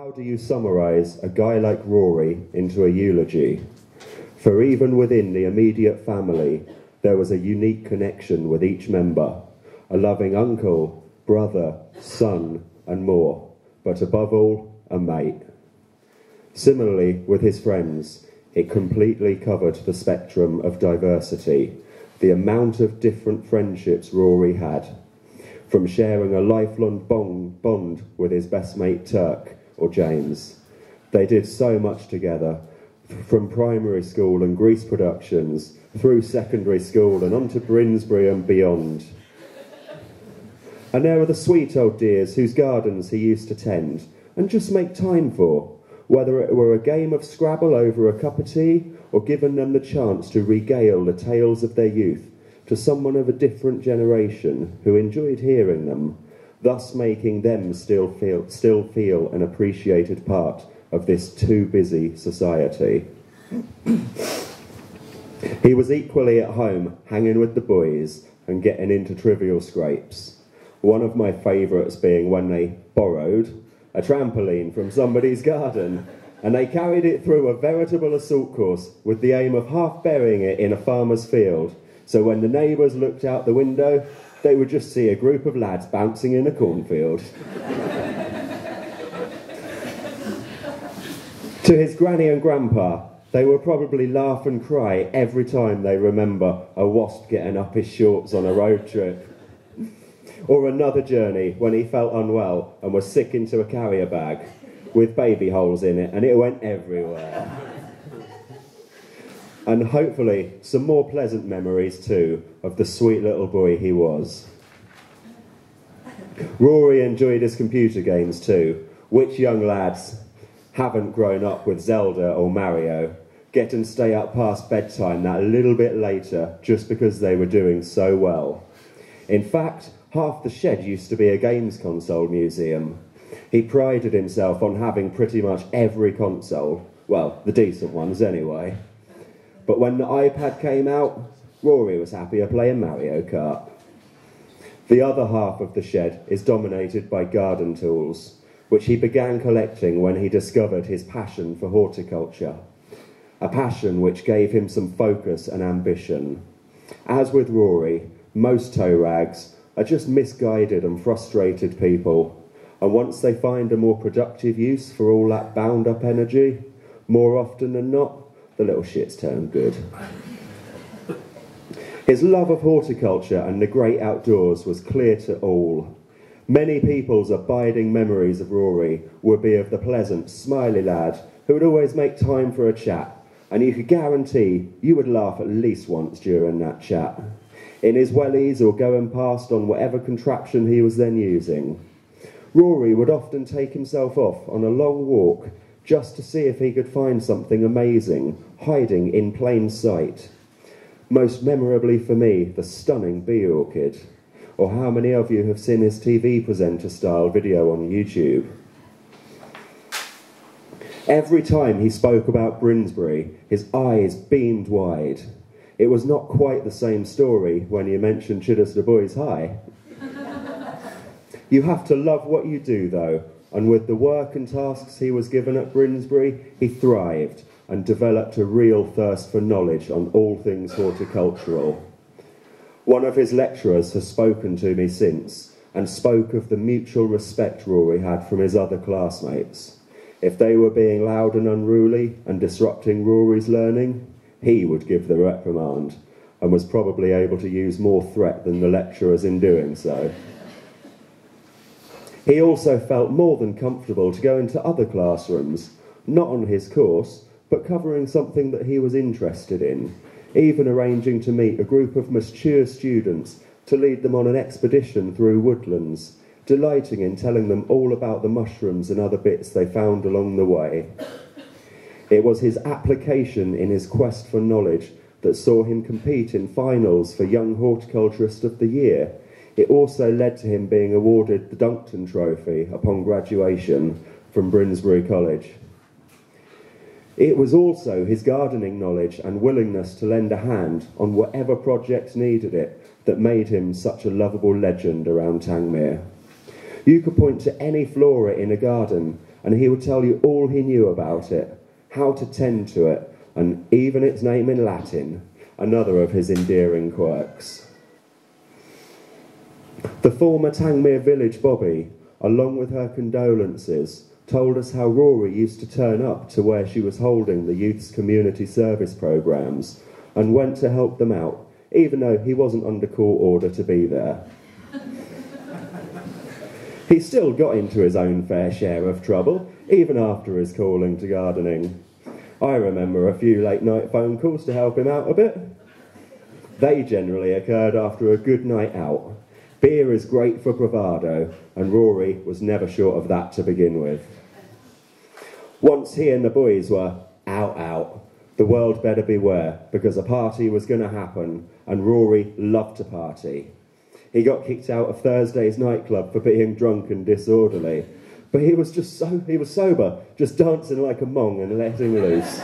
How do you summarise a guy like Rory into a eulogy? For even within the immediate family, there was a unique connection with each member, a loving uncle, brother, son, and more, but above all, a mate. Similarly, with his friends, it completely covered the spectrum of diversity, the amount of different friendships Rory had, from sharing a lifelong bond with his best mate Turk or James. They did so much together, from primary school and Grease productions, through secondary school and onto Brinsbury and beyond. And there were the sweet old dears whose gardens he used to tend and just make time for, whether it were a game of Scrabble over a cup of tea or giving them the chance to regale the tales of their youth to someone of a different generation who enjoyed hearing them, thus making them still feel an appreciated part of this too busy society. He was equally at home, hanging with the boys and getting into trivial scrapes. One of my favourites being when they borrowed a trampoline from somebody's garden, and they carried it through a veritable assault course with the aim of half burying it in a farmer's field, so when the neighbours looked out the window, they would just see a group of lads bouncing in a cornfield. To his granny and grandpa, they will probably laugh and cry every time they remember a wasp getting up his shorts on a road trip. Or another journey when he felt unwell and was sick into a carrier bag with baby holes in it, and it went everywhere. And hopefully some more pleasant memories too of the sweet little boy he was. Rory enjoyed his computer games too. Which young lads haven't grown up with Zelda or Mario, get and stay up past bedtime that little bit later just because they were doing so well? In fact, half the shed used to be a games console museum. He prided himself on having pretty much every console, well, the decent ones anyway. But when the iPad came out, Rory was happier playing Mario Kart. The other half of the shed is dominated by garden tools, which he began collecting when he discovered his passion for horticulture, a passion which gave him some focus and ambition. As with Rory, most toe rags are just misguided and frustrated people, and once they find a more productive use for all that bound-up energy, more often than not, the little shits turn good. His love of horticulture and the great outdoors was clear to all. Many people's abiding memories of Rory would be of the pleasant, smiley lad who would always make time for a chat, and you could guarantee you would laugh at least once during that chat, in his wellies or going past on whatever contraption he was then using. Rory would often take himself off on a long walk just to see if he could find something amazing, hiding in plain sight. Most memorably for me, the stunning bee orchid. Or how many of you have seen his TV presenter-style video on YouTube? Every time he spoke about Brinsbury, his eyes beamed wide. It was not quite the same story when you mentioned Chichester Boys High. You have to love what you do, though, and with the work and tasks he was given at Brinsbury, he thrived and developed a real thirst for knowledge on all things horticultural. One of his lecturers has spoken to me since and spoke of the mutual respect Rory had from his other classmates. If they were being loud and unruly and disrupting Rory's learning, he would give the reprimand and was probably able to use more threat than the lecturers in doing so. He also felt more than comfortable to go into other classrooms, not on his course, but covering something that he was interested in, even arranging to meet a group of mature students to lead them on an expedition through woodlands, delighting in telling them all about the mushrooms and other bits they found along the way. It was his application in his quest for knowledge that saw him compete in finals for Young Horticulturist of the Year. It also led to him being awarded the Duncton Trophy upon graduation from Brinsbury College. It was also his gardening knowledge and willingness to lend a hand on whatever projects needed it that made him such a lovable legend around Tangmere. You could point to any flora in a garden and he would tell you all he knew about it, how to tend to it, and even its name in Latin, another of his endearing quirks. The former Tangmere village Bobby, along with her condolences, told us how Rory used to turn up to where she was holding the youth's community service programmes and went to help them out, even though he wasn't under court order to be there. He still got into his own fair share of trouble, even after his calling to gardening. I remember a few late-night phone calls to help him out a bit. They generally occurred after a good night out. Beer is great for bravado, and Rory was never short of that to begin with. Once he and the boys were out, the world better beware, because a party was going to happen, and Rory loved to party. He got kicked out of Thursday's nightclub for being drunk and disorderly, but he was sober, just dancing like a mong and letting loose.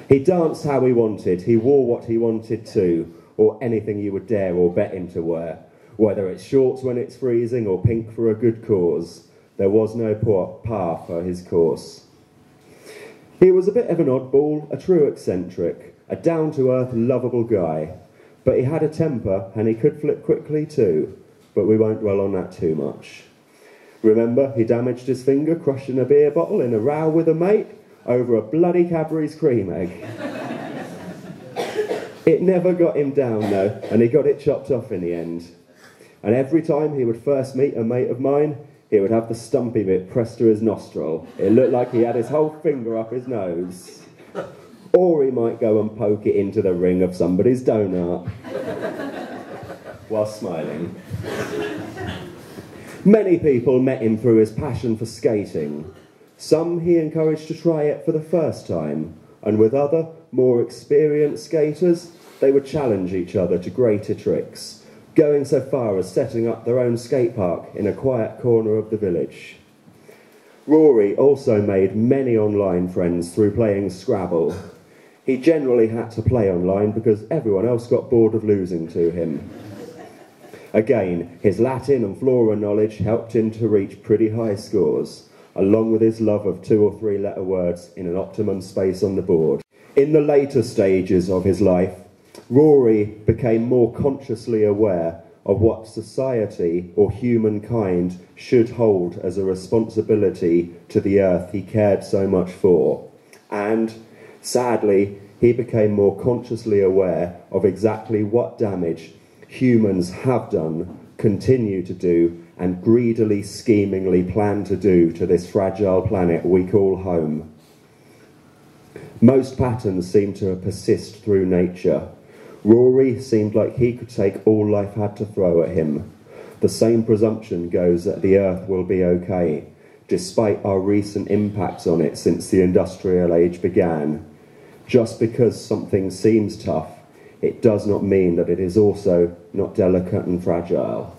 He danced how he wanted, he wore what he wanted to, or anything you would dare or bet him to wear, whether it's shorts when it's freezing or pink for a good cause. There was no path for his course. He was a bit of an oddball, a true eccentric, a down-to-earth, lovable guy, but he had a temper and he could flip quickly too, but we won't dwell on that too much. Remember, he damaged his finger crushing a beer bottle in a row with a mate over a bloody Cadbury's cream egg. It never got him down though, and he got it chopped off in the end. And every time he would first meet a mate of mine, he would have the stumpy bit pressed to his nostril. It looked like he had his whole finger up his nose. Or he might go and poke it into the ring of somebody's donut while smiling. Many people met him through his passion for skating. Some he encouraged to try it for the first time, and with other, more experienced skaters, they would challenge each other to greater tricks, going so far as setting up their own skate park in a quiet corner of the village. Rory also made many online friends through playing Scrabble. He generally had to play online because everyone else got bored of losing to him. Again, his Latin and flora knowledge helped him to reach pretty high scores, along with his love of 2 or 3 letter words in an optimum space on the board. In the later stages of his life, Rory became more consciously aware of what society or humankind should hold as a responsibility to the earth he cared so much for. And, sadly, he became more consciously aware of exactly what damage humans have done, continue to do, and greedily, schemingly plan to do to this fragile planet we call home. Most patterns seem to persist through nature. Rory seemed like he could take all life had to throw at him. The same presumption goes that the earth will be okay, despite our recent impacts on it since the industrial age began. Just because something seems tough, it does not mean that it is also not delicate and fragile.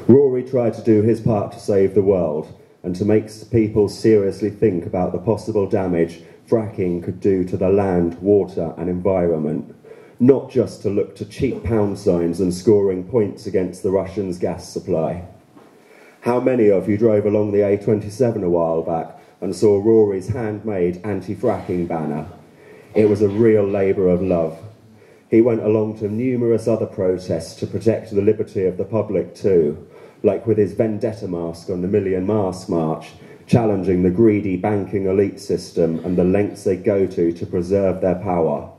Rory tried to do his part to save the world and to make people seriously think about the possible damage fracking could do to the land, water and environment, not just to look to cheap pound signs and scoring points against the Russians' gas supply. How many of you drove along the A27 a while back and saw Rory's handmade anti-fracking banner? It was a real labour of love. He went along to numerous other protests to protect the liberty of the public too, like with his vendetta mask on the Million Mask March, challenging the greedy banking elite system and the lengths they go to preserve their power.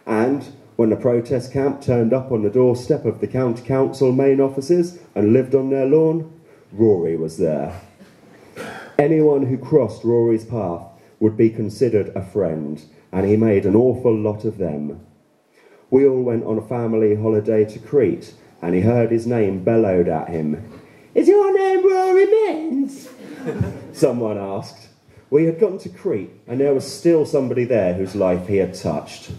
And when the protest camp turned up on the doorstep of the county council main offices and lived on their lawn, Rory was there. Anyone who crossed Rory's path would be considered a friend, and he made an awful lot of them. We all went on a family holiday to Crete, and he heard his name bellowed at him. "Is your name Rory Mins?" Someone asked. We had gone to Crete, and there was still somebody there whose life he had touched.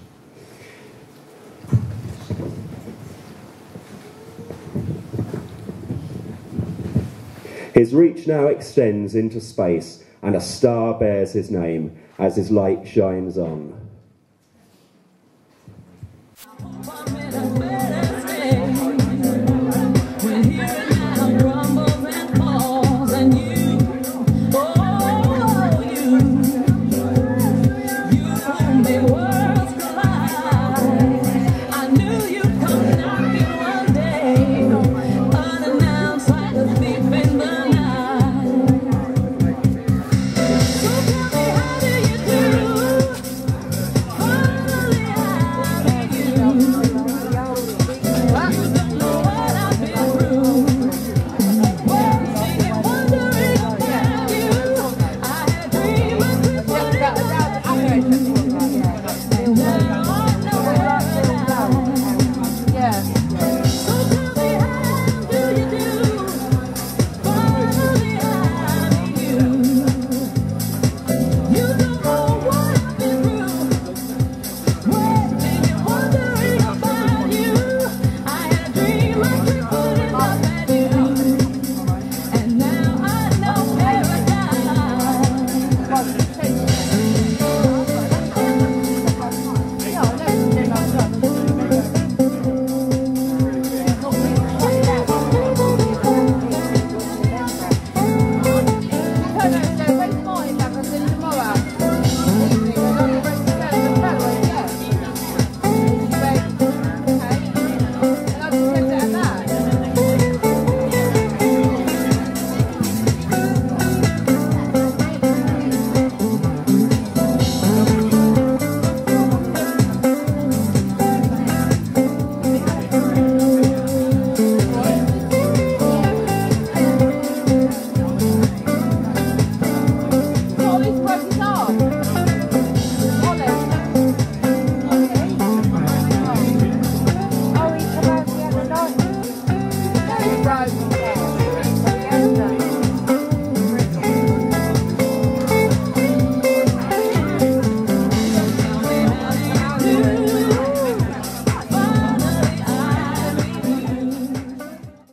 His reach now extends into space, and a star bears his name as his light shines on.